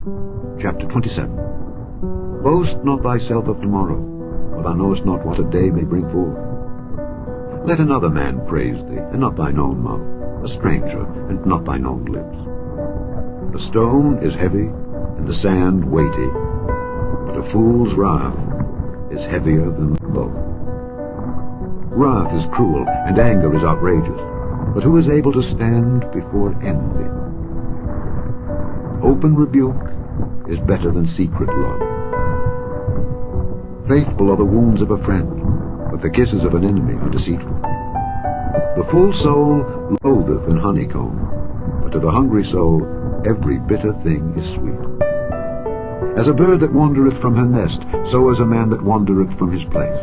Chapter 27. Boast not thyself of tomorrow, for thou knowest not what a day may bring forth. Let another man praise thee, and not thine own mouth, a stranger, and not thine own lips. The stone is heavy, and the sand weighty, but a fool's wrath is heavier than both. Wrath is cruel, and anger is outrageous, but who is able to stand before envy? Open rebuke is better than secret love. Faithful are the wounds of a friend, but the kisses of an enemy are deceitful. The full soul loatheth an honeycomb, but to the hungry soul every bitter thing is sweet. As a bird that wandereth from her nest, so is a man that wandereth from his place.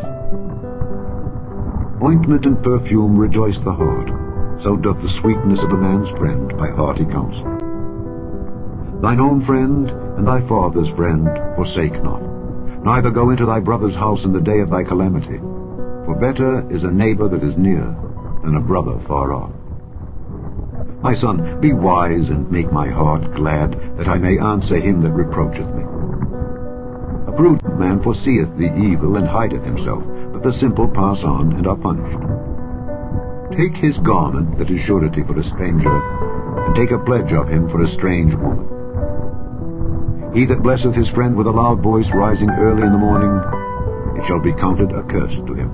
Ointment and perfume rejoice the heart, so doth the sweetness of a man's friend by hearty counsel. Thine own friend and thy father's friend forsake not, neither go into thy brother's house in the day of thy calamity, for better is a neighbor that is near than a brother far off. My son, be wise and make my heart glad, that I may answer him that reproacheth me. A prudent man foreseeth the evil and hideth himself, but the simple pass on and are punished. Take his garment that is surety for a stranger, and take a pledge of him for a strange woman. He that blesseth his friend with a loud voice rising early in the morning, it shall be counted a curse to him.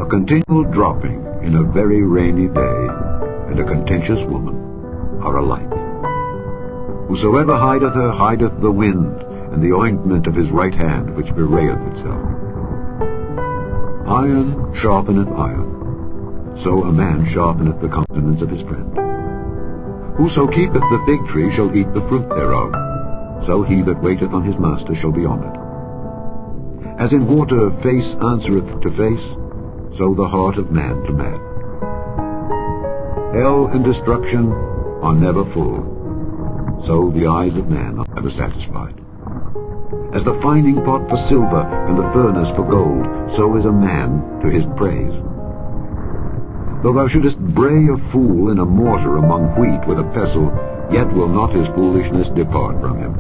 A continual dropping in a very rainy day and a contentious woman are alike. Whosoever hideth her hideth the wind, and the ointment of his right hand which bewrayeth itself. Iron sharpeneth iron, so a man sharpeneth the countenance of his friend. Whoso keepeth the fig tree shall eat the fruit thereof, so he that waiteth on his master shall be honoured. As in water face answereth to face, so the heart of man to man. Hell and destruction are never full, so the eyes of man are never satisfied. As the fining pot for silver and the furnace for gold, so is a man to his praise. Though thou shouldest bray a fool in a mortar among wheat with a pestle, yet will not his foolishness depart from him.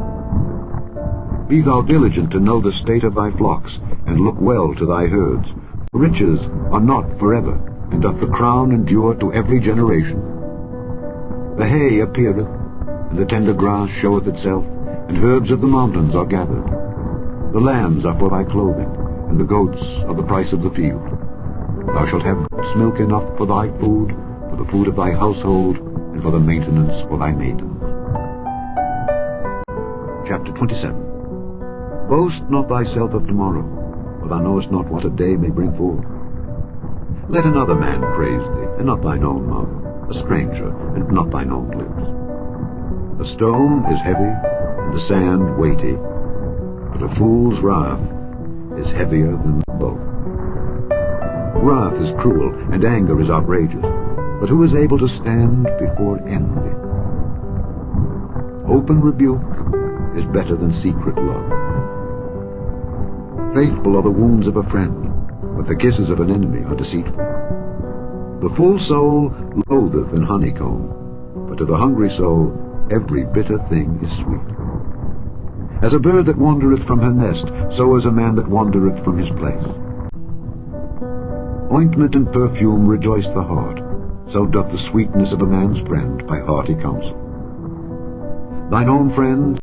Be thou diligent to know the state of thy flocks, and look well to thy herds. Riches are not forever, and doth the crown endure to every generation. The hay appeareth, and the tender grass showeth itself, and herbs of the mountains are gathered. The lambs are for thy clothing, and the goats are the price of the field. Thou shalt have goat's milk enough for thy food, for the food of thy household, and for the maintenance for thy maidens. Chapter 27. Boast not thyself of tomorrow, for thou knowest not what a day may bring forth. Let another man praise thee, and not thine own mouth, a stranger, and not thine own lips. The stone is heavy, and the sand weighty, but a fool's wrath is heavier than both. Wrath is cruel, and anger is outrageous, but who is able to stand before envy? Open rebuke is better than secret love. Faithful are the wounds of a friend, but the kisses of an enemy are deceitful. The full soul loatheth an honeycomb, but to the hungry soul every bitter thing is sweet. As a bird that wandereth from her nest, so is a man that wandereth from his place. Ointment and perfume rejoice the heart, so doth the sweetness of a man's friend by hearty counsel. Thine own friend